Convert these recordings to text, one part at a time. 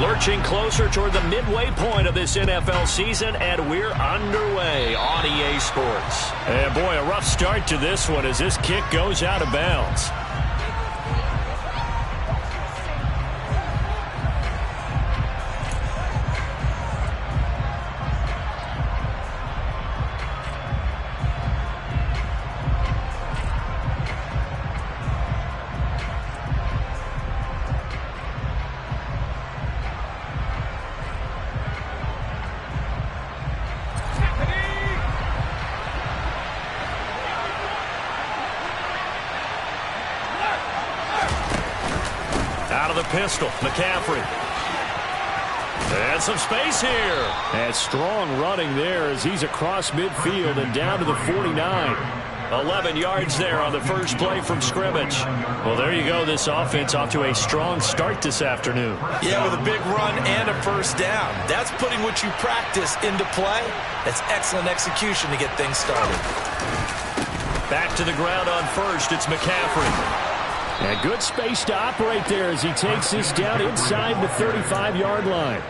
Lurching closer toward the midway point of this NFL season, and we're underway on EA Sports. And boy, a rough start to this one as this kick goes out of bounds. Out of the pistol, McCaffrey. And some space here. And strong running there as he's across midfield and down to the 49. 11 yards there on the first play from scrimmage. Well, there you go. This offense off to a strong start this afternoon. Yeah, with a big run and a first down. That's putting what you practice into play. That's excellent execution to get things started. Back to the ground on first. It's McCaffrey. And good space to operate there as he takes this down inside the 35-yard line.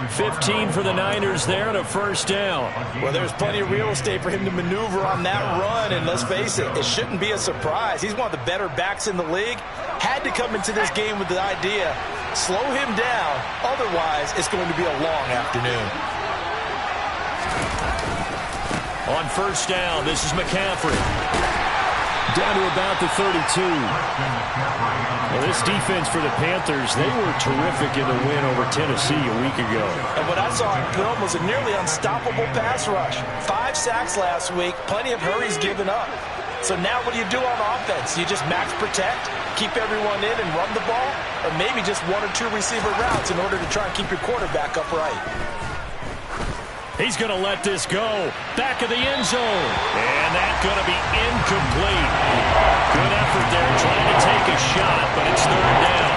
15 for the Niners there and a first down. Well, there's plenty of real estate for him to maneuver on that run, and let's face it, it shouldn't be a surprise. He's one of the better backs in the league. Had to come into this game with the idea, slow him down, otherwise it's going to be a long afternoon. On first down, this is McCaffrey. Down to about the 32. Well, this defense for the Panthers, they were terrific in the win over Tennessee a week ago. And what I saw on film was a nearly unstoppable pass rush. 5 sacks last week, plenty of hurries given up. So now what do you do on offense? You just max protect, keep everyone in and run the ball, or maybe just 1 or 2 receiver routes in order to try and keep your quarterback upright. He's going to let this go. Back of the end zone. And that's going to be incomplete. Good effort there trying to take a shot, but it's third down.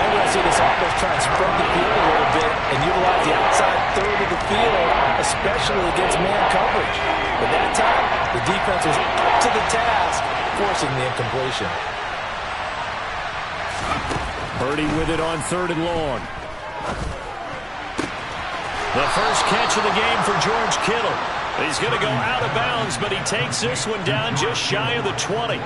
I'm going to see this offense try and spread the field a little bit and utilize the outside third of the field, especially against man coverage. But that time, the defense was up to the task, forcing the incompletion. Purdy with it on 3rd and long. The first catch of the game for George Kittle. He's going to go out of bounds, but he takes this one down just shy of the 20.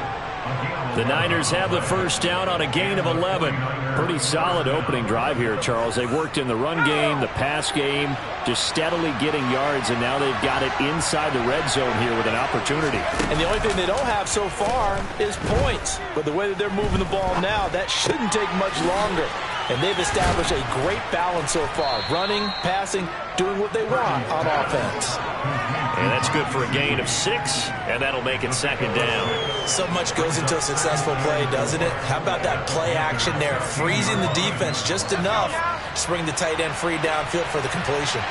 The Niners have the first down on a gain of 11. Pretty solid opening drive here, Charles. They worked in the run game, the pass game, just steadily getting yards, and now they've got it inside the red zone here with an opportunity. And the only thing they don't have so far is points. But the way that they're moving the ball now, that shouldn't take much longer. And they've established a great balance so far. Running, passing, doing what they want on offense. And that's good for a gain of 6, and that'll make it second down. So much goes into a successful play, doesn't it? How about that play action there? Freezing the defense just enough to bring the tight end free downfield for the completion.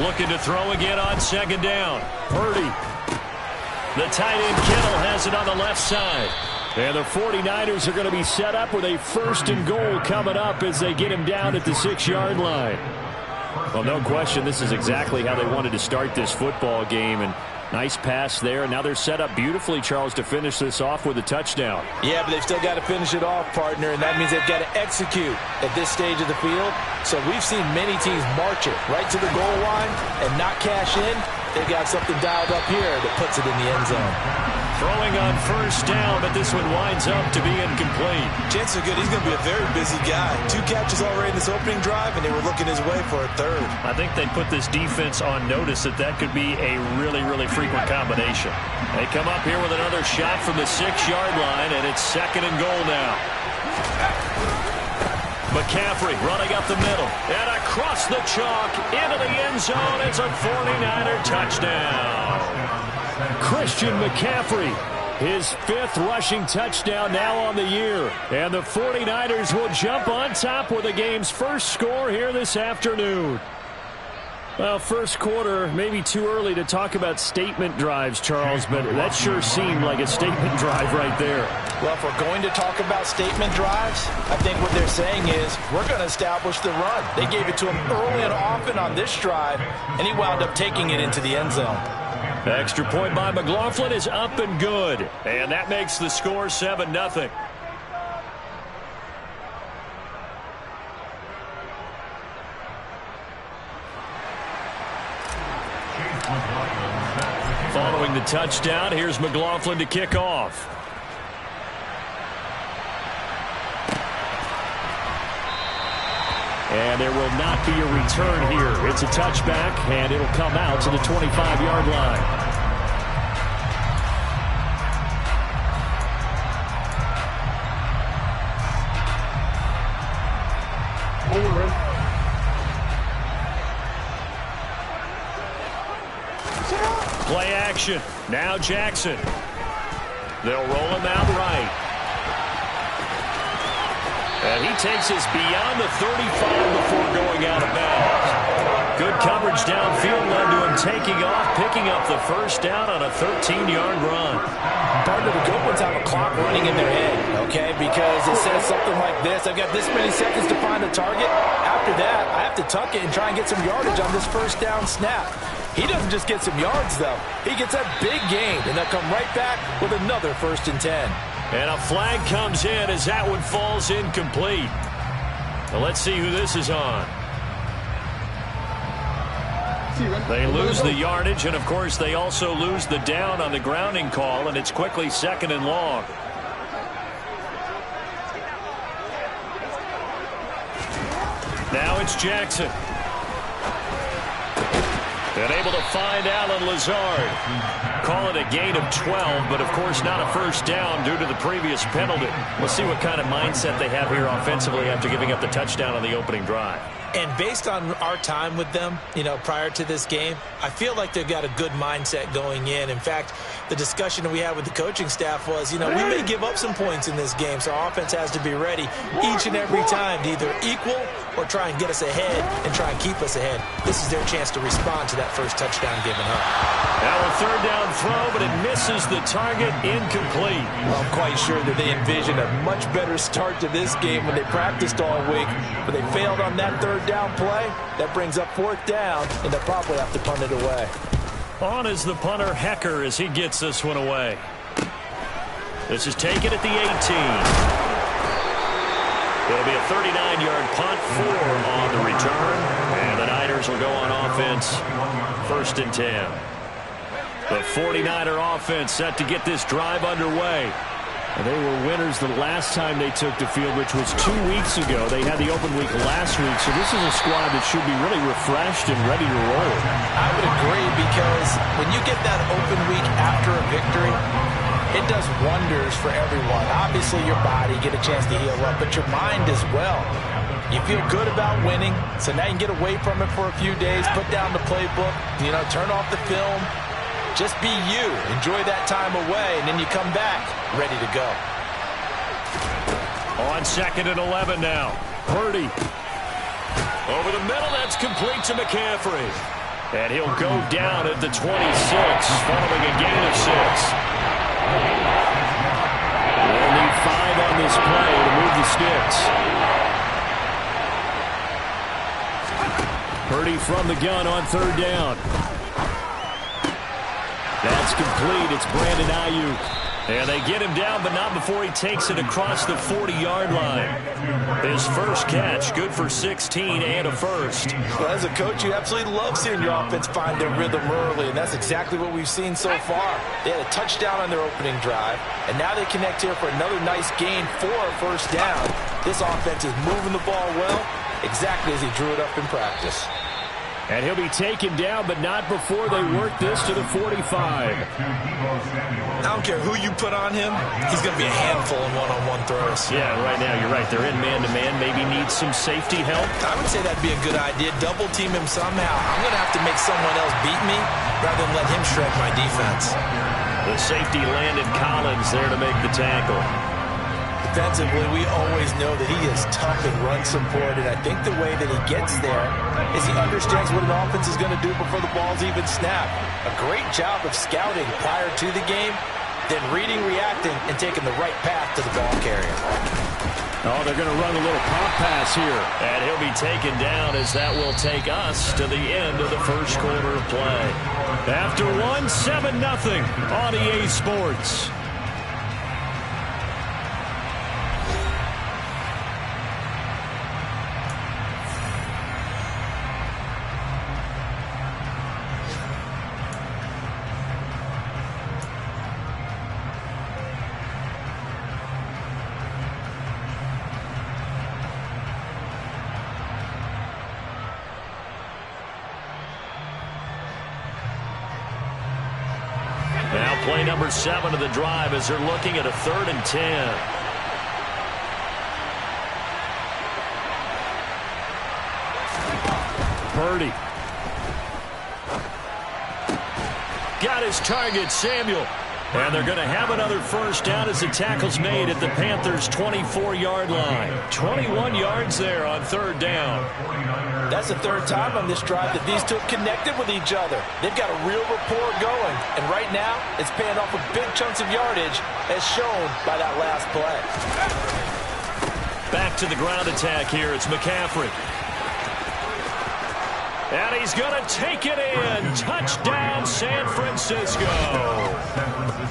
Looking to throw again on second down. Purdy. The tight end Kittle has it on the left side. And the 49ers are going to be set up with a 1st and goal coming up as they get him down at the 6-yard line. Well, no question, this is exactly how they wanted to start this football game. And nice pass there. Now they're set up beautifully, Charles, to finish this off with a touchdown. Yeah, but they've still got to finish it off, partner, and that means they've got to execute at this stage of the field. So we've seen many teams march it right to the goal line and not cash in. They've got something dialed up here that puts it in the end zone. Throwing on first down, but this one winds up to be incomplete. Chances are good he's going to be a very busy guy. 2 catches already in this opening drive, and they were looking his way for a 3rd. I think they put this defense on notice that that could be a really, really frequent combination. They come up here with another shot from the 6-yard line, and it's 2nd and goal now. McCaffrey running up the middle, and across the chalk into the end zone. It's a 49er touchdown. Christian McCaffrey, his 5th rushing touchdown now on the year. And the 49ers will jump on top with the game's first score here this afternoon. Well, first quarter, maybe too early to talk about statement drives, Charles, but that sure seemed like a statement drive right there. Well, if we're going to talk about statement drives, I think what they're saying is we're going to establish the run. They gave it to him early and often on this drive, and he wound up taking it into the end zone. Extra point by McLaughlin is up and good, and that makes the score 7-0. Following the touchdown, here's McLaughlin to kick off. And there will not be a return here. It's a touchback, and it'll come out to the 25-yard line. Play action. Now Jackson. They'll roll him out right. And he takes us beyond the 35 before going out of bounds. Good coverage downfield led to him taking off, picking up the first down on a 13-yard run. Partner, the good ones have a clock running in their head, okay? Because it says something like this. I've got this many seconds to find a target. After that, I have to tuck it and try and get some yardage on this first down snap. He doesn't just get some yards, though. He gets a big gain, and they'll come right back with another 1st and 10. And a flag comes in as that one falls incomplete. Well, let's see who this is on. They lose the yardage, and, of course, they also lose the down on the grounding call, and it's quickly 2nd and long. Now it's Jackson. And able to find Alan Lazard. Call it a gain of 12, but of course not a first down due to the previous penalty. We'll see what kind of mindset they have here offensively after giving up the touchdown on the opening drive. And based on our time with them, prior to this game, I feel like they've got a good mindset going in. In fact, the discussion that we had with the coaching staff was, we may give up some points in this game, so our offense has to be ready each and every time to either equal or try and get us ahead and try and keep us ahead. This is their chance to respond to that first touchdown given up. Now a 3rd down throw, but it misses the target, incomplete. Well, I'm quite sure that they envisioned a much better start to this game when they practiced all week, but they failed on that 3rd down play. That brings up 4th down, and they'll probably have to punt it away. On is the punter, Hecker, as he gets this one away. This is taken at the 18. It'll be a 39-yard punt, 4 on the return, and the Niners will go on offense, 1st and 10. The 49er offense set to get this drive underway. And they were winners the last time they took the field, which was 2 weeks ago. They had the open week last week, so this is a squad that should be really refreshed and ready to roll. I would agree, because when you get that open week after a victory, it does wonders for everyone. Obviously, your body, get a chance to heal up, but your mind as well. You feel good about winning, so now you can get away from it for a few days, put down the playbook, turn off the film. Just be you. Enjoy that time away, and then you come back ready to go. On 2nd and 11 now. Purdy. Over the middle, that's complete to McCaffrey. And he'll go down at the 26, following a gain of 6. They'll need 5 on this play to move the sticks. Purdy from the gun on 3rd down. That's complete. It's Brandon Ayuk. And they get him down, but not before he takes it across the 40-yard line. His first catch, good for 16 and a first. Well, as a coach, you absolutely love seeing your offense find their rhythm early, and that's exactly what we've seen so far. They had a touchdown on their opening drive, and now they connect here for another nice gain for a first down. This offense is moving the ball well, exactly as he drew it up in practice. And he'll be taken down, but not before they work this to the 45. I don't care who you put on him. He's going to be a handful in one-on-one throws. Yeah, right now you're right. They're in man-to-man. Maybe need some safety help. I would say that'd be a good idea. Double team him somehow. I'm going to have to make someone else beat me rather than let him shred my defense. The safety Landon Collins there to make the tackle. Defensively, we always know that he is tough and run support, and I think the way that he gets there is he understands what an offense is going to do before the ball's even snapped. A great job of scouting prior to the game, then reading, reacting, and taking the right path to the ball carrier. Oh, they're going to run a little pop pass here. And he'll be taken down as that will take us to the end of the first quarter of play. After 7-0 on EA Sports. Play number 7 of the drive as they're looking at a 3rd and 10. Purdy. Got his target, Samuel. And they're going to have another first down as the tackle's made at the Panthers' 24-yard line. 21 yards there on 3rd down. That's the 3rd time on this drive that these two have connected with each other. They've got a real rapport going. And right now, it's paying off with big chunks of yardage, as shown by that last play. Back to the ground attack here. It's McCaffrey. And he's going to take it in. Touchdown, San Francisco.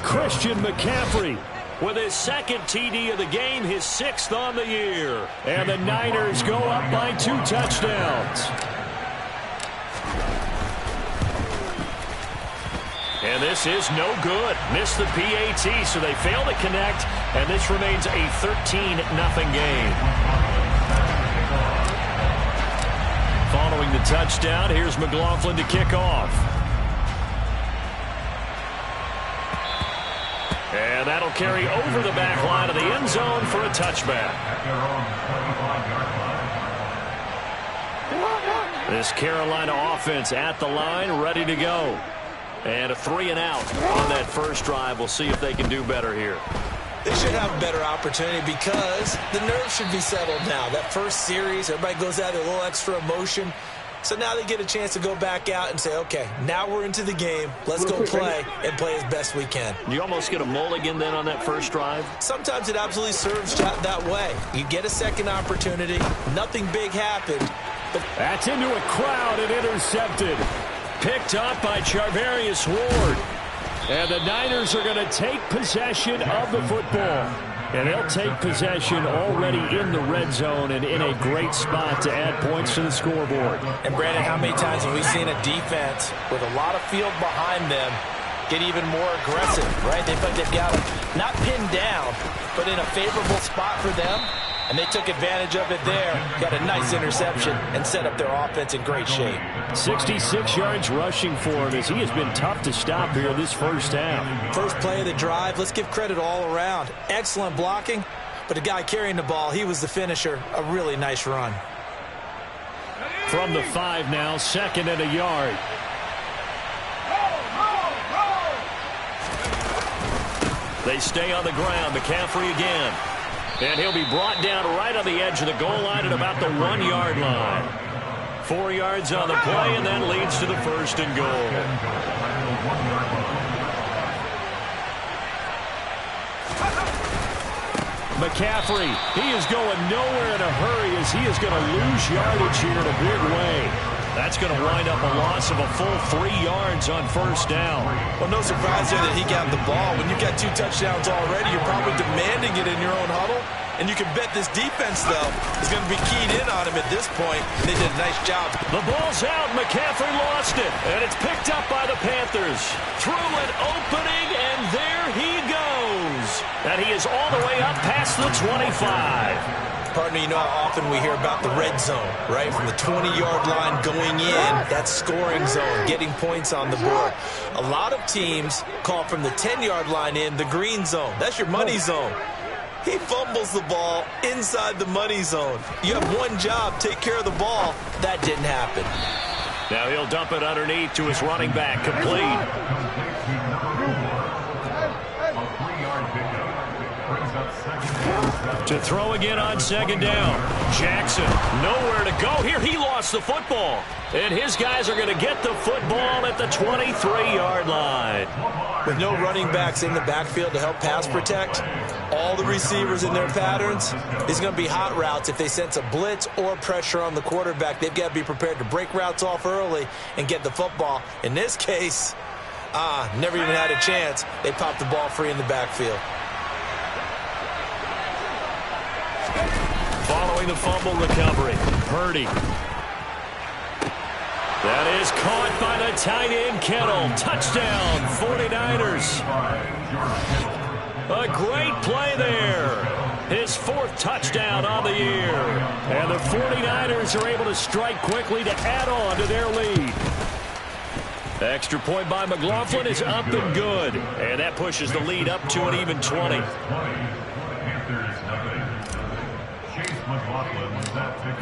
Christian McCaffrey with his 2nd TD of the game, his 6th on the year. And the Niners go up by 2 touchdowns. And this is no good. Missed the PAT, so they fail to connect. And this remains a 13-0 game. Following the touchdown, here's McLaughlin to kick off. And that'll carry over the back line of the end zone for a touchback. This Carolina offense at the line, ready to go. And a 3-and-out on that first drive. We'll see if they can do better here. They should have a better opportunity because the nerves should be settled now. That first series, everybody goes out with a little extra emotion. So now they get a chance to go back out and say, okay, now we're into the game. Let's go play and play as best we can. You almost get a mulligan then on that first drive? Sometimes it absolutely serves that way. You get a second opportunity. Nothing big happened. But that's into a crowd and intercepted. Picked up by Charvarius Ward. And the Niners are going to take possession of the football. And they'll take possession already in the red zone and in a great spot to add points to the scoreboard. And, Brandon, how many times have we seen a defense with a lot of field behind them get even more aggressive, right? They feel like they've got them not pinned down, but in a favorable spot for them. And they took advantage of it there, got a nice interception, and set up their offense in great shape. 66 yards rushing for him as he has been tough to stop here this first half. First play of the drive, let's give credit all around. Excellent blocking, but the guy carrying the ball, he was the finisher. A really nice run. From the 5 now, 2nd and a yard. They stay on the ground. McCaffrey again. And he'll be brought down right on the edge of the goal line at about the 1-yard line. 4 yards on the play, and that leads to the 1st and goal. McCaffrey, he is going nowhere in a hurry as he is going to lose yardage here in a big way. That's going to wind up a loss of a full 3 yards on first down. Well, no surprise there that he got the ball. When you've got 2 touchdowns already, you're probably demanding it in your own huddle. And you can bet this defense, though, is going to be keyed in on him at this point. And they did a nice job. The ball's out. McCaffrey lost it. And it's picked up by the Panthers. Through an opening, and there he goes. And he is all the way up past the 25. Partner, you know how often we hear about the red zone, right? From the 20-yard line going in, that scoring zone, getting points on the board. A lot of teams call from the 10-yard line in the green zone. That's your money zone. He fumbles the ball inside the money zone. You have one job, take care of the ball. That didn't happen. Now he'll dump it underneath to his running back, complete. To throw again on 2nd down. Jackson, nowhere to go here. He lost the football. And his guys are going to get the football at the 23-yard line. With no running backs in the backfield to help pass protect, all the receivers in their patterns, it's going to be hot routes. If they sense a blitz or pressure on the quarterback, they've got to be prepared to break routes off early and get the football. In this case, never even had a chance. They popped the ball free in the backfield. Following the fumble recovery, Purdy. That is caught by the tight end, Kittle. Touchdown, 49ers. A great play there. His 4th touchdown on the year. And the 49ers are able to strike quickly to add on to their lead. Extra point by McLaughlin is up and good. And that pushes the lead up to an even 20.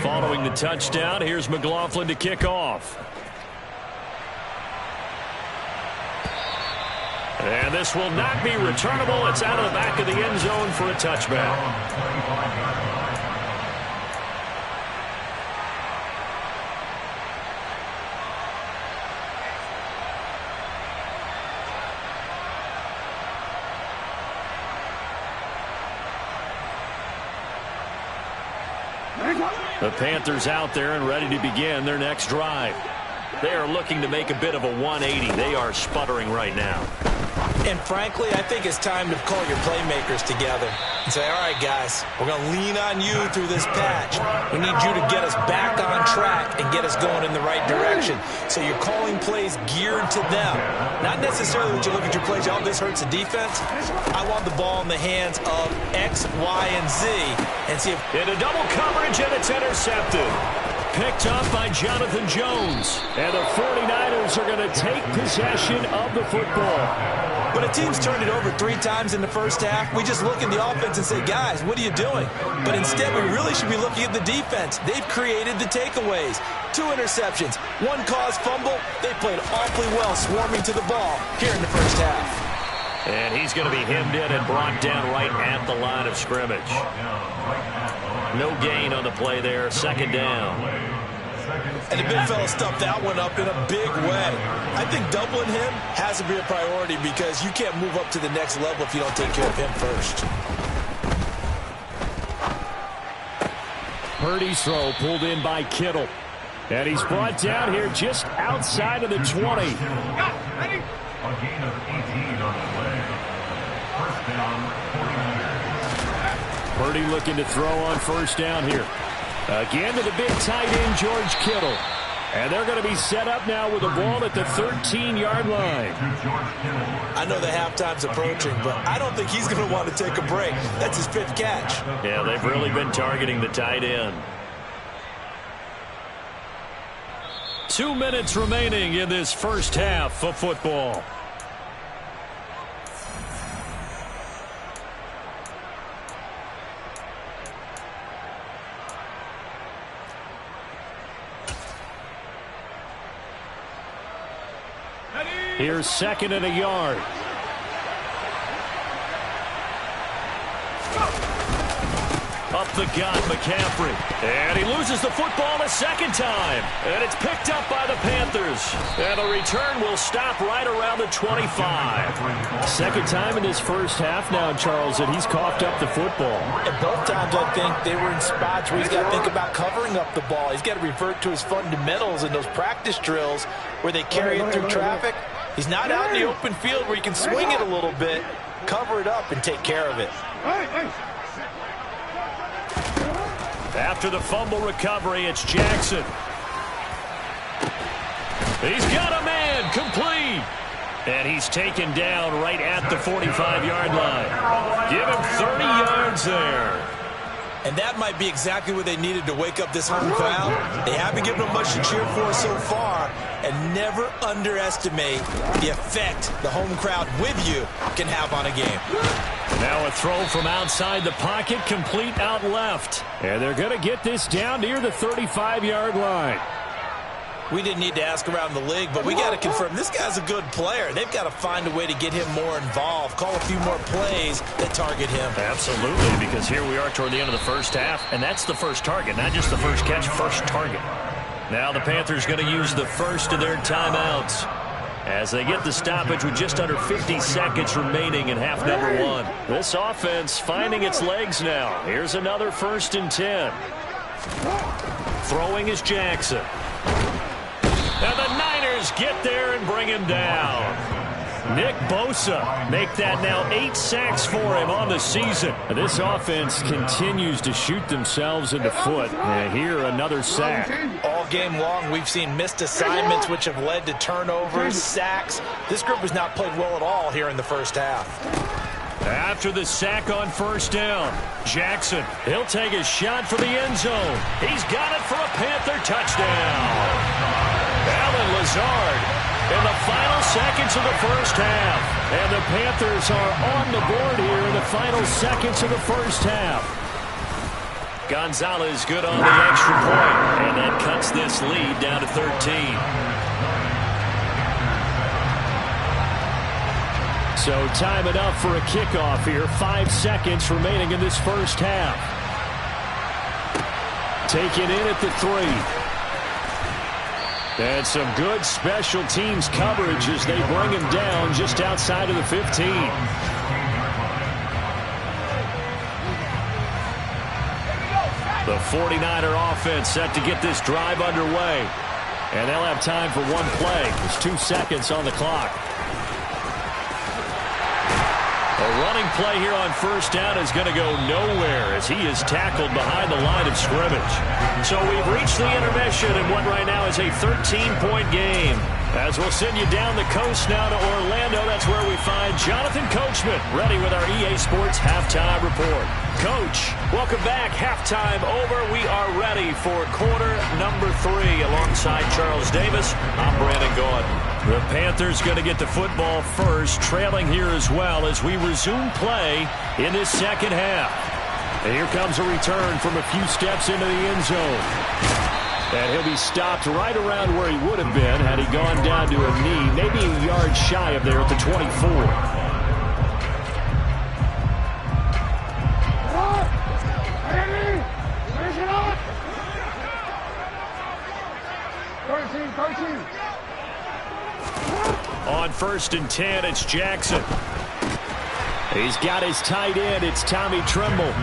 Following the touchdown, here's McLaughlin to kick off. And this will not be returnable. It's out of the back of the end zone for a touchback. The Panthers out there and ready to begin their next drive. They are looking to make a bit of a 180. They are sputtering right now. And frankly, I think it's time to call your playmakers together and say, all right, guys, we're going to lean on you through this patch. We need you to get us back on track and get us going in the right direction. So you're calling plays geared to them. Not necessarily when you look at your plays, oh, this hurts the defense. I want the ball in the hands of X, Y, and Z and see if... Into double coverage, and it's intercepted. Picked up by Jonathan Jones. And the 49ers are going to take possession of the football. When a team's turned it over 3 times in the first half, we just look at the offense and say, guys, what are you doing? But instead, we really should be looking at the defense. They've created the takeaways. 2 interceptions, 1 caused fumble. They played awfully well swarming to the ball here in the first half. And he's going to be hemmed in and brought down right at the line of scrimmage. No gain on the play there, 2nd down. And the big fella stuffed that one up in a big way. I think doubling him has to be a priority because you can't move up to the next level if you don't take care of him first. Purdy's throw pulled in by Kittle. And he's brought down here just outside of the 20. A gain of 18 on the play. First down, 49ers. Purdy looking to throw on first down here. Again to the big tight end, George Kittle. And they're going to be set up now with the ball at the 13-yard line. I know the halftime's approaching, but I don't think he's going to want to take a break. That's his 5th catch. Yeah, they've really been targeting the tight end. 2 minutes remaining in this first half of football. Here's 2nd and a yard. Up the gut, McCaffrey. And he loses the football a 2nd time. And it's picked up by the Panthers. And the return will stop right around the 25. 2nd time in this first half now, Charles, that he's coughed up the football. And both times I think they were in spots where he's got to think about covering up the ball. He's got to revert to his fundamentals in those practice drills where they carry it through traffic. He's not out in the open field where you can swing it a little bit, cover it up, and take care of it. After the fumble recovery, it's Jackson. He's got a man, complete. And he's taken down right at the 45-yard line. Give him 30 yards there. And that might be exactly what they needed to wake up this home crowd. They haven't given them much to cheer for so far. And never underestimate the effect the home crowd with you can have on a game. Now a throw from outside the pocket, complete out left. And they're going to get this down near the 35-yard line. We didn't need to ask around the league, but we got to confirm this guy's a good player. They've got to find a way to get him more involved, call a few more plays that target him. Absolutely, because here we are toward the end of the first half, and that's the first target, not just the first catch, first target. Now the Panthers going to use the first of their timeouts as they get the stoppage with just under 50 seconds remaining in half number 1. This offense finding its legs now. Here's another 1st and 10. Throwing is Jackson. And the Niners get there and bring him down. Nick Bosa make that now 8 sacks for him on the season. This offense continues to shoot themselves in the foot. And here another sack. All game long, we've seen missed assignments which have led to turnovers, sacks. This group has not played well at all here in the first half. After the sack on first down, Jackson, he'll take a shot for the end zone. He's got it for a Panther touchdown. Allen Lazard in the seconds of the first half. And the Panthers are on the board here in the final seconds of the first half. Gonzalez good on the extra point, and that cuts this lead down to 13. So time enough for a kickoff here. 5 seconds remaining in this first half. Taken in at the 3. And some good special teams coverage as they bring him down just outside of the 15. The 49er offense set to get this drive underway. And they'll have time for one play. There's 2 seconds on the clock. A running play here on first down is going to go nowhere as he is tackled behind the line of scrimmage. So we've reached the intermission in what right now is a 13-point game. As we'll send you down the coast now to Orlando, that's where we find Jonathan Coachman ready with our EA Sports Halftime Report. Coach, welcome back. Halftime over. We are ready for quarter number 3 alongside Charles Davis. I'm Brandon Gordon. The Panthers going to get the football first, trailing here as well as we resume play in this second half. And here comes a return from a few steps into the end zone. And he'll be stopped right around where he would have been had he gone down to a knee, maybe a yard shy of there at the 24. On 1st and 10, it's Jackson. He's got his tight end. It's Tommy Tremble.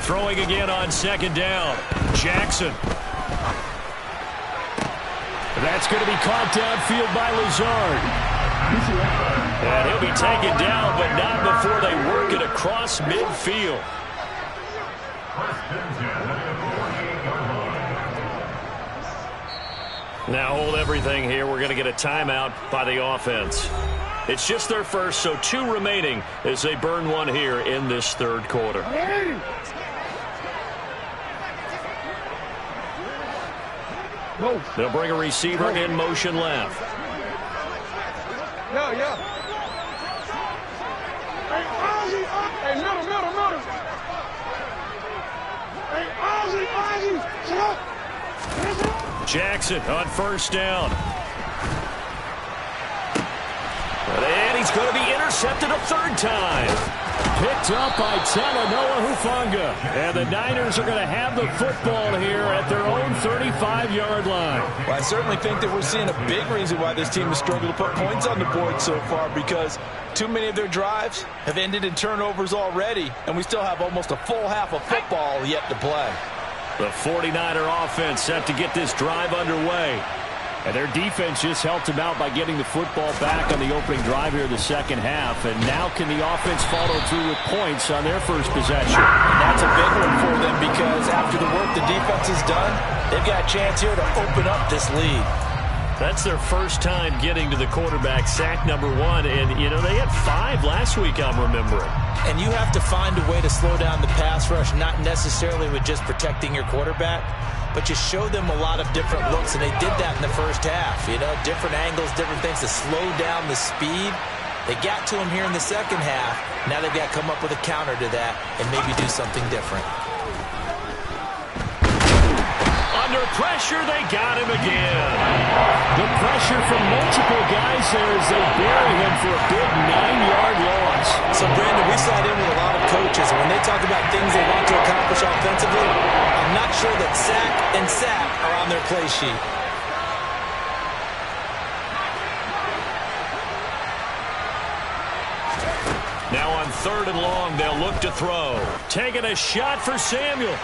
Throwing again on 2nd down. Jackson. That's going to be caught downfield by Lazard. And he'll be taken down, but not before they work it across midfield. Now hold everything here. We're going to get a timeout by the offense. It's just their first, so 2 remaining as they burn one here in this 3rd quarter. They'll bring a receiver in motion left. Jackson on 1st down. And he's going to be intercepted a 3rd time. Picked up by Talanoa Hufanga. And the Niners are going to have the football here at their own 35-yard line. Well, I certainly think that we're seeing a big reason why this team has struggled to put points on the board so far, because too many of their drives have ended in turnovers already, and we still have almost a full half of football yet to play. The 49er offense set to get this drive underway. And their defense just helped them out by getting the football back on the opening drive here in the second half. And now can the offense follow through with points on their first possession? And that's a big one for them, because after the work the defense has done, they've got a chance here to open up this lead. That's their first time getting to the quarterback, sack number 1. And, you know, they had 5 last week, I'm remembering. And you have to find a way to slow down the pass rush, not necessarily with just protecting your quarterback, but you show them a lot of different looks, and they did that in the first half. You know, different angles, different things to slow down the speed. They got to him here in the second half. Now they've got to come up with a counter to that and maybe do something different. Under pressure, they got him again. The pressure from multiple guys there as they bury him for a big 9-yard loss. So, Brandon, we sat in with a lot of coaches, and when they talk about things they want to accomplish offensively, I'm not sure that sack and sack are on their play sheet. Now on 3rd and long, they'll look to throw. Taking a shot for Samuel.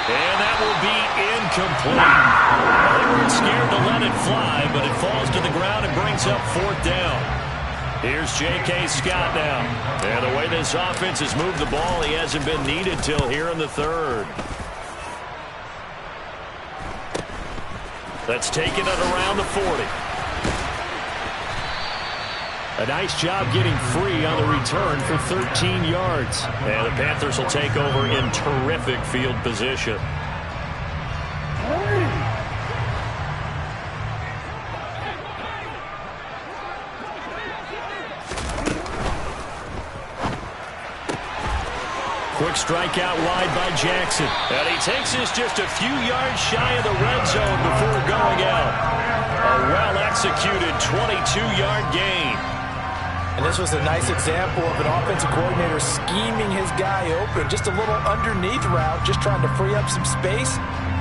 And that will be incomplete. They weren't scared to let it fly, but it falls to the ground and brings up 4th down. Here's J.K. Scott now. And the way this offense has moved the ball, he hasn't been needed till here in the 3rd. That's taken it around the 40. A nice job getting free on the return for 13 yards. And the Panthers will take over in terrific field position. Quick strike out wide by Jackson. And he takes this just a few yards shy of the red zone before going out. A well-executed 22-yard gain. And this was a nice example of an offensive coordinator scheming his guy open. Just a little underneath route, just trying to free up some space,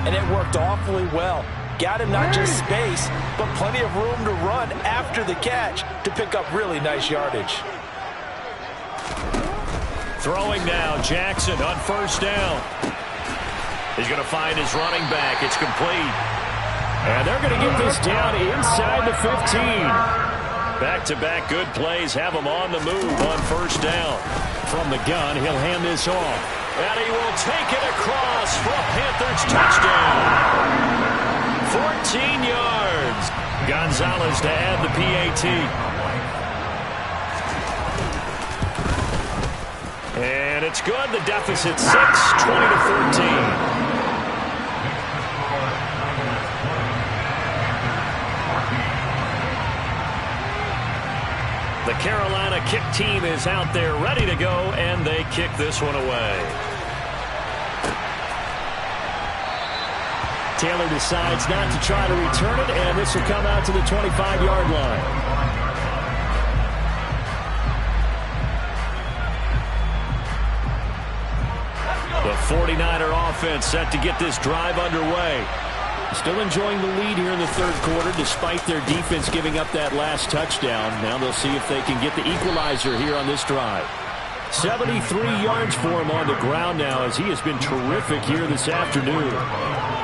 and it worked awfully well. Got him not just space, but plenty of room to run after the catch to pick up really nice yardage. Throwing now, Jackson on first down. He's going to find his running back. It's complete. And they're going to get this down inside the 15. Back-to-back good plays have him on the move on first down. From the gun, he'll hand this off. And he will take it across for a Panthers touchdown. 14 yards. Gonzalez to add the PAT. And it's good. The deficit 6, 20-14. The Carolina kick team is out there ready to go, and they kick this one away. Taylor decides not to try to return it, and this will come out to the 25-yard line. The 49er offense set to get this drive underway. Still enjoying the lead here in the third quarter despite their defense giving up that last touchdown. Now they'll see if they can get the equalizer here on this drive. 73 yards for him on the ground now as he has been terrific here this afternoon.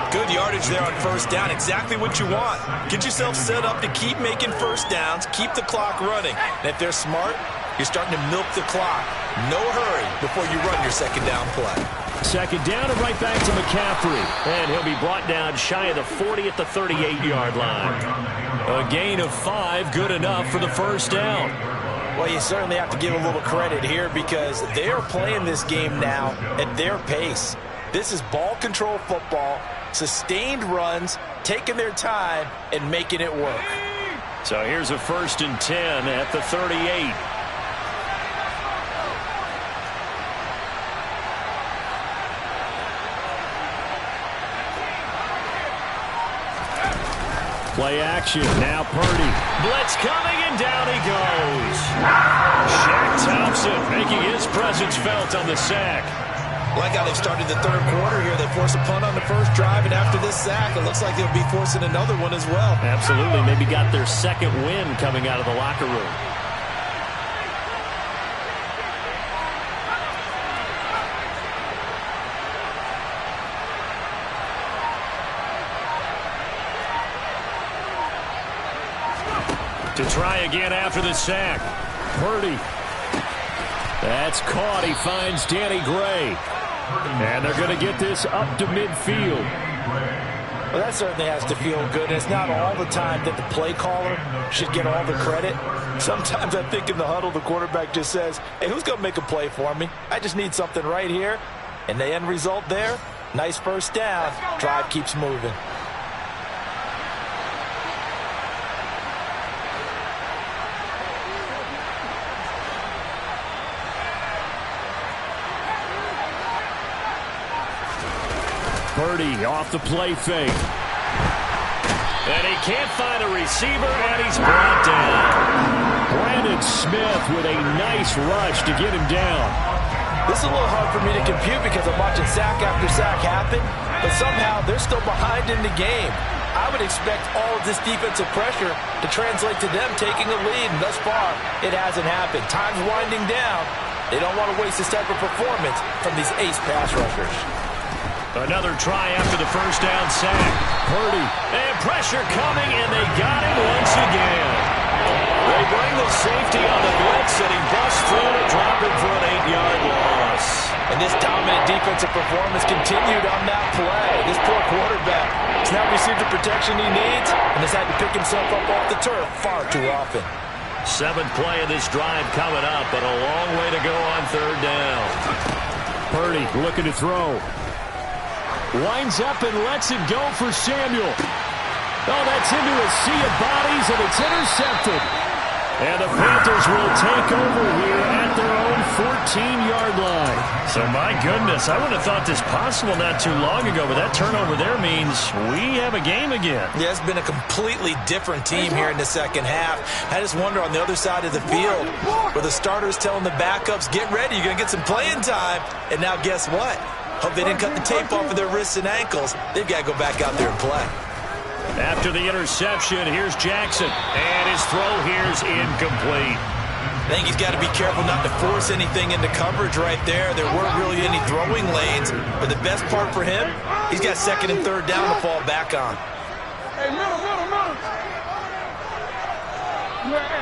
Good yardage there on first down. Exactly what you want. Get yourself set up to keep making first downs, keep the clock running. And if they're smart, you're starting to milk the clock. No hurry before you run your second down play. Second down and right back to McCaffrey. And he'll be brought down shy of the 40 at the 38-yard line. A gain of 5, good enough for the first down. Well, you certainly have to give a little credit here because they're playing this game now at their pace. This is ball control football, sustained runs, taking their time, and making it work. So here's a 1st and 10 at the 38. Play action. Now Purdy. Blitz coming, and down he goes. Shaq Thompson making his presence felt on the sack. Like how they've started the third quarter here. They force a punt on the first drive, and after this sack, it looks like they'll be forcing another one as well. Absolutely. Maybe got their second win coming out of the locker room. To try again after the sack. Purdy. That's caught. He finds Danny Gray. And they're going to get this up to midfield. Well, that certainly has to feel good. And it's not all the time that the play caller should get all the credit. Sometimes I think in the huddle, the quarterback just says, hey, who's going to make a play for me? I just need something right here. And the end result there, nice first down. Drive keeps moving. Purdy off the play fake. And he can't find a receiver, and he's brought down. Brandon Smith with a nice rush to get him down. This is a little hard for me to compute because I'm watching sack after sack happen, but somehow they're still behind in the game. I would expect all of this defensive pressure to translate to them taking a lead, and thus far, it hasn't happened. Time's winding down. They don't want to waste this type of performance from these ace pass rushers. Another try after the first down sack. Purdy. And pressure coming, and they got him once again. They bring the safety on the blitz, and he busts through to drop him for an 8-yard loss. And this dominant defensive performance continued on that play. This poor quarterback has now received the protection he needs and has had to pick himself up off the turf far too often. Seventh play of this drive coming up, but a long way to go on third down. Purdy looking to throw. Winds up and lets it go for Samuel. Oh, that's into a sea of bodies, and it's intercepted. And the Panthers will take over here at their own 14-yard line. So, my goodness, I wouldn't have thought this possible not too long ago, but that turnover there means we have a game again. Yeah, it's been a completely different team here in the second half. I just wonder on the other side of the field where the starters telling the backups, get ready, you're going to get some playing time. And now guess what? Hope they didn't cut the tape off of their wrists and ankles. They've got to go back out there and play. After the interception, here's Jackson. And his throw here's incomplete. I think he's got to be careful not to force anything into coverage right there. There weren't really any throwing lanes. But the best part for him, he's got second and third down to fall back on. Hey, middle. You at.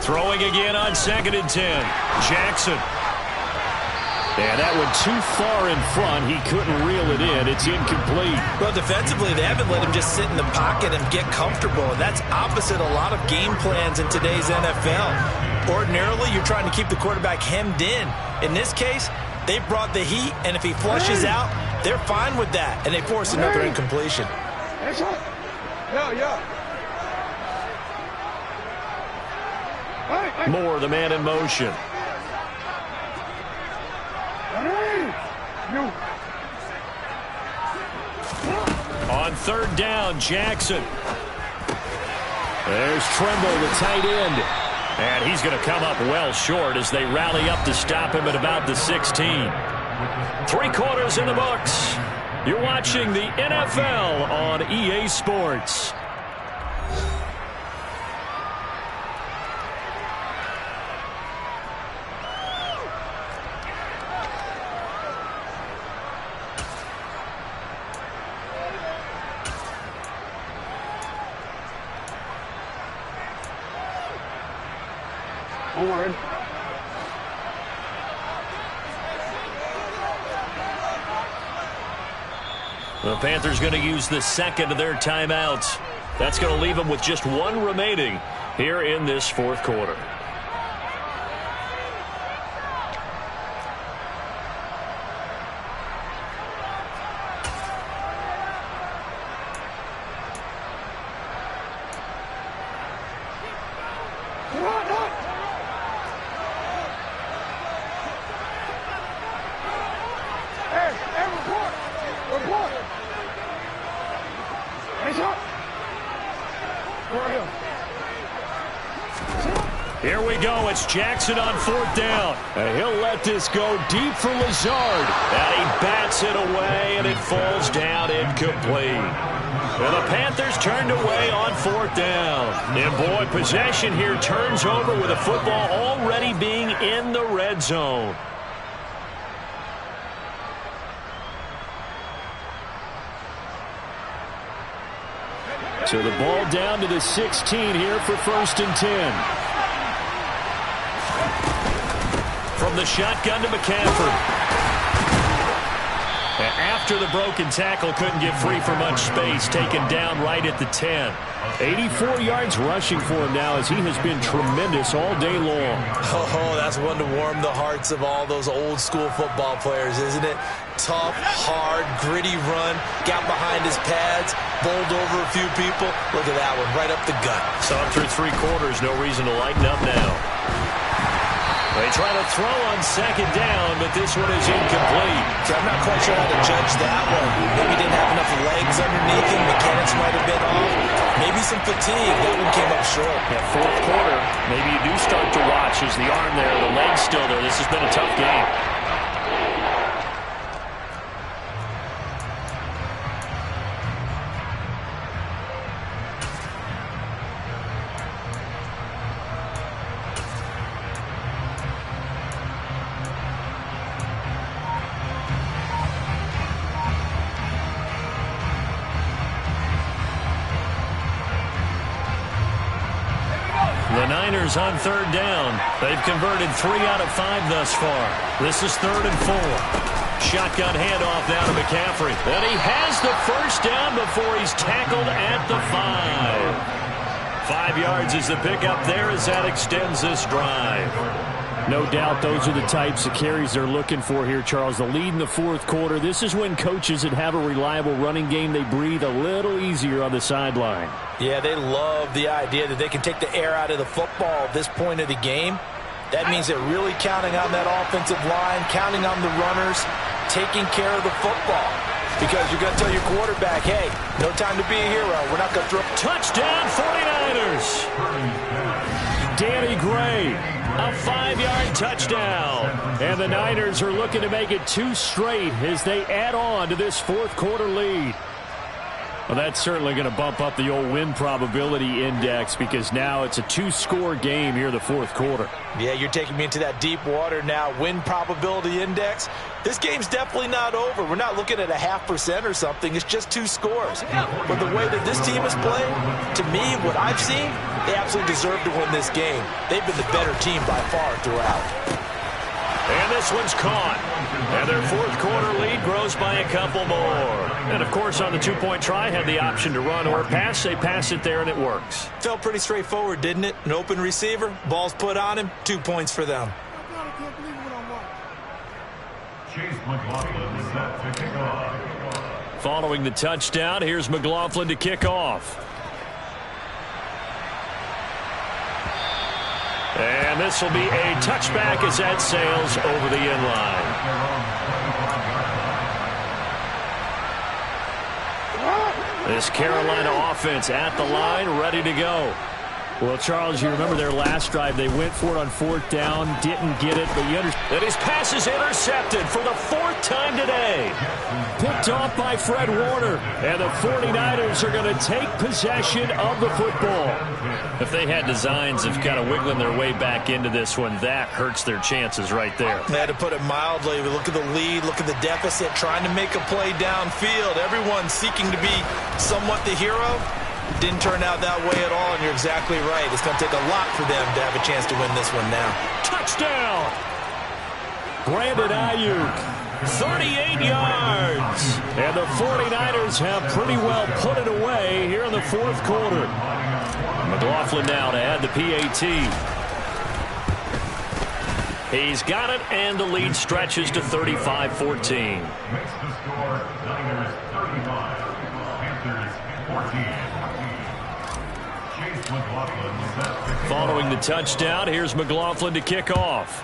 Throwing again on 2nd and 10. Jackson. And that went too far in front. He couldn't reel it in. It's incomplete. Well, defensively, they haven't let him just sit in the pocket and get comfortable. And that's opposite a lot of game plans in today's NFL. Ordinarily, you're trying to keep the quarterback hemmed in. In this case, they brought the heat, and if he flushes out, they're fine with that. And they force another incompletion. Yeah. Moore, the man in motion. On third down, Jackson. There's Tremble, the tight end. And he's going to come up well short as they rally up to stop him at about the 16. 3 quarters in the books. You're watching the NFL on EA Sports. Forward. The Panthers going to use the second of their timeouts. That's going to leave them with just 1 remaining here in this fourth quarter. Here we go. It's Jackson on 4th down. And he'll let this go deep for Lazard. And he bats it away, and it falls down incomplete. And the Panthers turned away on 4th down. And boy, possession here turns over with the football already being in the red zone. So the ball down to the 16 here for 1st and 10. From the shotgun to McCaffrey. And after the broken tackle, couldn't get free for much space. Taken down right at the 10. 84 yards rushing for him now as he has been tremendous all day long. Oh, that's one to warm the hearts of all those old school football players, isn't it? Tough, hard, gritty run. Got behind his pads. Bowled over a few people. Look at that one, right up the gut. So through 3 quarters, no reason to lighten up now. They try to throw on 2nd down, but this one is incomplete. So I'm not quite sure how to judge that one. Maybe didn't have enough legs underneath him. Mechanics might have been off. Maybe some fatigue. That one came up short. Yeah, 4th quarter, maybe you do start to watch as the arm there, the leg's still there. This has been a tough game. Niners on third down. They've converted 3 out of 5 thus far. This is 3rd and 4. Shotgun handoff now to McCaffrey. And he has the first down before he's tackled at the 5. 5 yards is the pickup there as that extends this drive. No doubt those are the types of carries they're looking for here, Charles. The lead in the 4th quarter. This is when coaches that have a reliable running game, they breathe a little easier on the sideline. Yeah, they love the idea that they can take the air out of the football at this point of the game. That means they're really counting on that offensive line, counting on the runners, taking care of the football. Because you're going to tell your quarterback, hey, no time to be a hero. We're not going to throw. Touchdown, 49ers. Danny Gray, a 5-yard touchdown. And the Niners are looking to make it 2 straight as they add on to this 4th quarter lead. Well, that's certainly going to bump up the old win probability index because now it's a 2-score game here in the 4th quarter. Yeah, you're taking me into that deep water now. Win probability index. This game's definitely not over. We're not looking at a 0.5% or something. It's just 2 scores. But the way that this team is playing, to me, what I've seen, they absolutely deserve to win this game. They've been the better team by far throughout. And this one's caught. And their 4th quarter lead grows by a couple more. And, of course, on the 2-point try, had the option to run or pass. They pass it there, and it works. Felt pretty straightforward, didn't it? An open receiver, ball's put on him, 2 points for them. Chase McLaughlin set to kick off. Following the touchdown, here's McLaughlin to kick off. And this will be a touchback as that sails over the end line. This Carolina offense at the line, ready to go. Well, Charles, you remember their last drive. They went for it on 4th down, didn't get it, but you understand. And his pass is intercepted for the 4th time today. Picked off by Fred Warner. And the 49ers are going to take possession of the football. If they had designs of kind of wiggling their way back into this one, that hurts their chances right there. They had to put it mildly. Look at the lead, look at the deficit, trying to make a play downfield. Everyone seeking to be somewhat the hero. Didn't turn out that way at all, and you're exactly right. It's going to take a lot for them to have a chance to win this one now. Touchdown! Brandon Ayuk, 38 yards. And the 49ers have pretty well put it away here in the 4th quarter. McLaughlin now to add the PAT. He's got it, and the lead stretches to 35-14. Makes the score Niners 35, Panthers 14. Chase McLaughlin set to kick Following off. the touchdown, here's McLaughlin to kick off.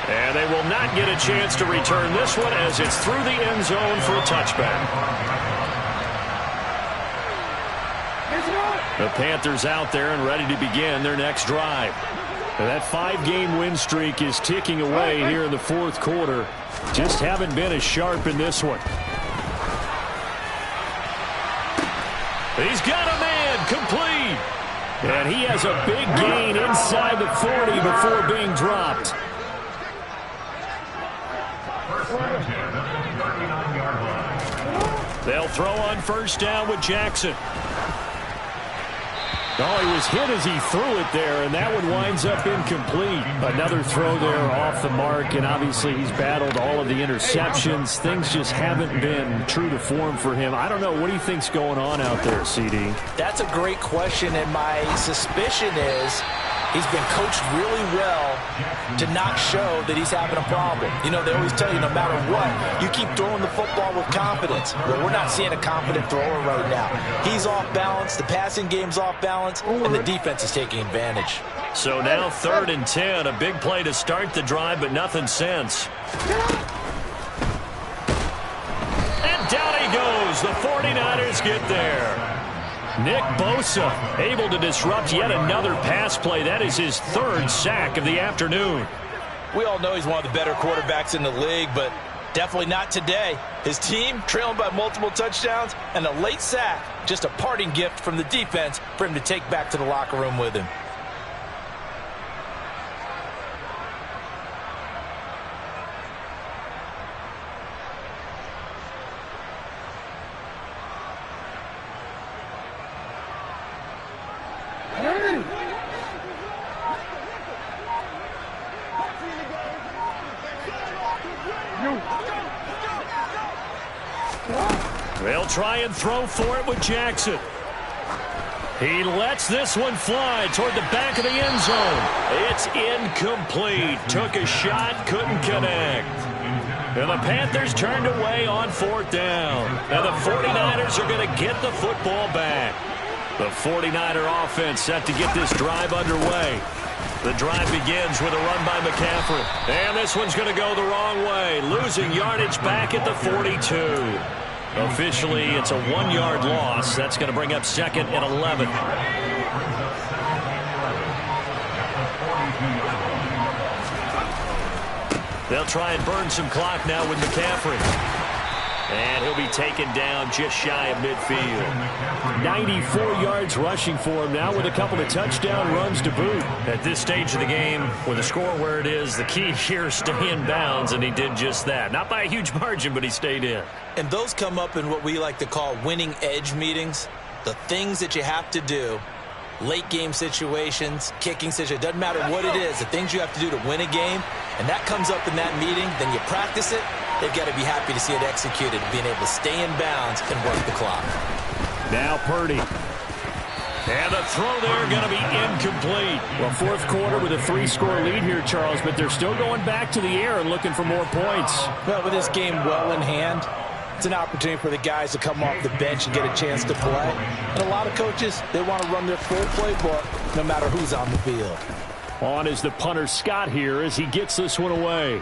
And they will not get a chance to return this one as it's through the end zone for a touchback. The Panthers out there and ready to begin their next drive. And that 5-game win streak is ticking away here in the 4th quarter. Just haven't been as sharp in this one. He's got a man complete. And he has a big gain inside the 40 before being dropped. First and 10 at the 39-yard line. They'll throw on first down with Jackson. Oh, he was hit as he threw it there, and that one winds up incomplete. Another throw there off the mark, and obviously he's battled all of the interceptions. Things just haven't been true to form for him. I don't know. What do you think's going on out there, CD? That's a great question, and my suspicion is he's been coached really well to not show that he's having a problem. You know, they always tell you no matter what, you keep throwing the football with confidence. Well, we're not seeing a confident thrower right now. He's off balance, the passing game's off balance, and the defense is taking advantage. So now 3rd and 10, a big play to start the drive, but nothing since. And down he goes. The 49ers get there. Nick Bosa able to disrupt yet another pass play. That is his 3rd sack of the afternoon. We all know he's one of the better quarterbacks in the league, but definitely not today. His team trailing by multiple touchdowns and a late sack, just a parting gift from the defense for him to take back to the locker room with him. try and throw for it with Jackson. He lets this one fly toward the back of the end zone. It's incomplete. Took a shot, couldn't connect. And the Panthers turned away on 4th down. And the 49ers are going to get the football back. The 49er offense set to get this drive underway. The drive begins with a run by McCaffrey. And this one's going to go the wrong way, losing yardage back at the 42. Officially, it's a 1-yard loss. That's going to bring up 2nd and 11. They'll try and burn some clock now with McCaffrey. And he'll be taken down just shy of midfield. 94 yards rushing for him now with a couple of touchdown runs to boot. At this stage of the game, with the score where it is, the key here is stay in bounds, and he did just that. Not by a huge margin, but he stayed in. And those come up in what we like to call winning edge meetings. The things that you have to do, late game situations, kicking situations, doesn't matter what it is, the things you have to do to win a game, and that comes up in that meeting, then you practice it. They've got to be happy to see it executed, being able to stay in bounds and work the clock. Now Purdy. And the throw there going to be incomplete. Well, 4th quarter with a 3-score lead here, Charles, but they're still going back to the air and looking for more points. Well, with this game well in hand, it's an opportunity for the guys to come off the bench and get a chance to play. And a lot of coaches, they want to run their full playbook no matter who's on the field. On is the punter Scott here as he gets this one away.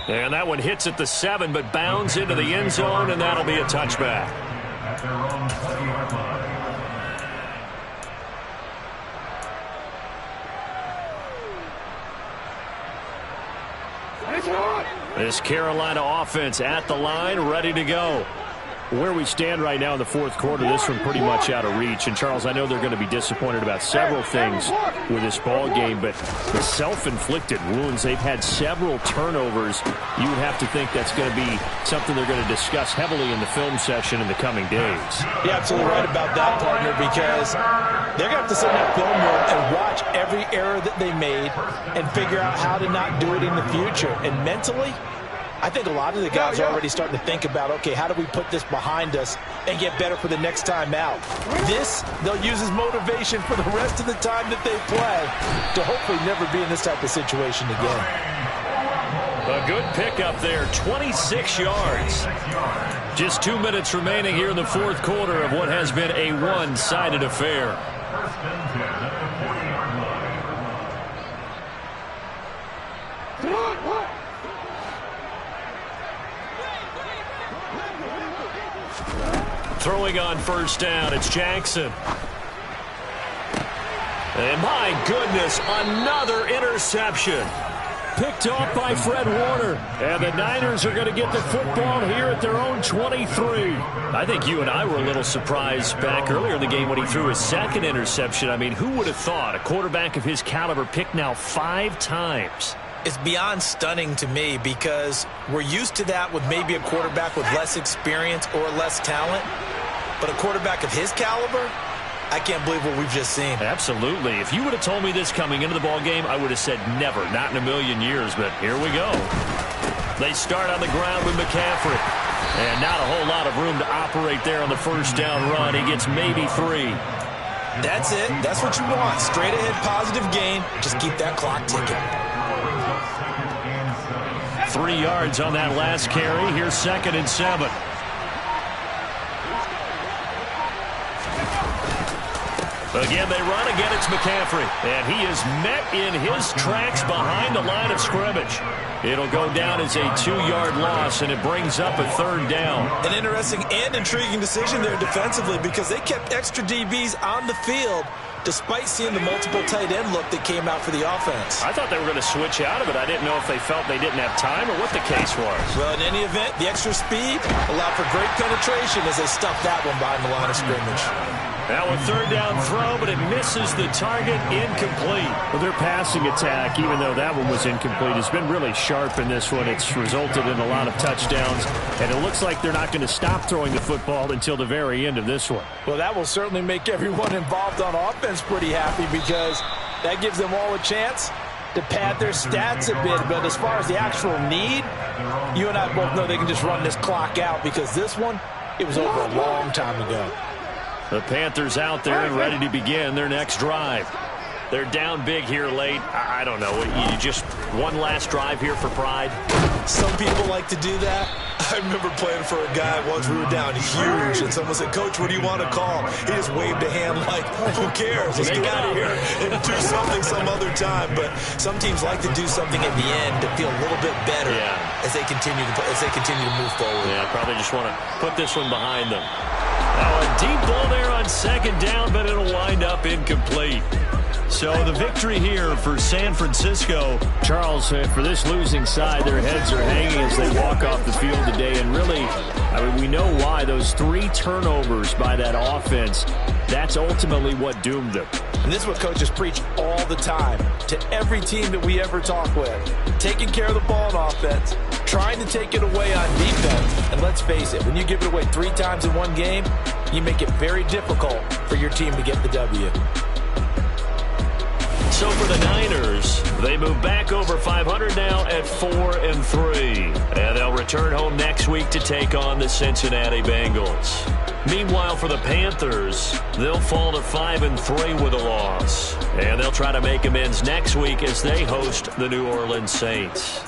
And that one hits at the 7, but bounds into the end zone, and that'll be a touchback. At their own 20-yard line. This Carolina offense at the line, ready to go. Where we stand right now in the 4th quarter, this one pretty much out of reach. And, Charles, I know they're going to be disappointed about several things with this ball game, but the self-inflicted wounds, they've had several turnovers. You would have to think that's going to be something they're going to discuss heavily in the film session in the coming days. You're absolutely right about that, partner, because they're going to have to sit in that film room and watch every error that they made and figure out how to not do it in the future. And mentally, I think a lot of the guys are already starting to think about, okay, how do we put this behind us and get better for the next time out? This, they'll use as motivation for the rest of the time that they play to hopefully never be in this type of situation again. A good pickup there, 26 yards. Just 2 minutes remaining here in the 4th quarter of what has been a one-sided affair. Throwing on 1st down, it's Jackson. And my goodness, another interception. Picked off by Fred Warner. And the Niners are going to get the football here at their own 23. I think you and I were a little surprised back earlier in the game when he threw his 2nd interception. I mean, who would have thought a quarterback of his caliber picked now 5 times? It's beyond stunning to me because we're used to that with maybe a quarterback with less experience or less talent. But a quarterback of his caliber, I can't believe what we've just seen. Absolutely. If you would have told me this coming into the ball game, I would have said never, not in a million years, but here we go. They start on the ground with McCaffrey. And not a whole lot of room to operate there on the 1st down run. He gets maybe 3. That's it. That's what you want. Straight ahead positive gain. Just keep that clock ticking. 3 yards on that last carry. Here's 2nd and 7. Again, they run. Again, it's McCaffrey. And he is met in his tracks behind the line of scrimmage. It'll go down as a 2-yard loss, and it brings up a 3rd down. An interesting and intriguing decision there defensively because they kept extra DBs on the field despite seeing the multiple tight end look that came out for the offense. I thought they were going to switch out of it. I didn't know if they felt they didn't have time or what the case was. Well, in any event, the extra speed allowed for great penetration as they stuffed that one behind the line of scrimmage. Now a 3rd down throw, but it misses the target, incomplete. Well, their passing attack, even though that one was incomplete, has been really sharp in this one. It's resulted in a lot of touchdowns, and it looks like they're not going to stop throwing the football until the very end of this one. Well, that will certainly make everyone involved on offense pretty happy because that gives them all a chance to pad their stats a bit. But as far as the actual need, you and I both know they can just run this clock out because this one, it was over a long time ago. The Panthers out there and ready to begin their next drive. They're down big here late. I don't know. You just one last drive here for pride? Some people like to do that. I remember playing for a guy once. We were down huge, and someone said, "Coach, what do you want to call?" He just waved a hand like, who cares? Let's get out of here and do something some other time. But some teams like to do something at the end to feel a little bit better as they continue to move forward. Yeah, probably just want to put this one behind them. Now a deep ball there on second down, but it'll wind up incomplete. So the victory here for San Francisco. Charles, for this losing side, their heads are hanging as they walk off the field today. And really, I mean, we know why. Those 3 turnovers by that offense, that's ultimately what doomed them. And this is what coaches preach all the time to every team that we ever talk with. Taking care of the ball on offense, trying to take it away on defense. And let's face it, when you give it away 3 times in one game, you make it very difficult for your team to get the W. So for the Niners, they move back over 500 now at 4-3. And they'll return home next week to take on the Cincinnati Bengals. Meanwhile, for the Panthers, they'll fall to 5-3 with a loss. And they'll try to make amends next week as they host the New Orleans Saints.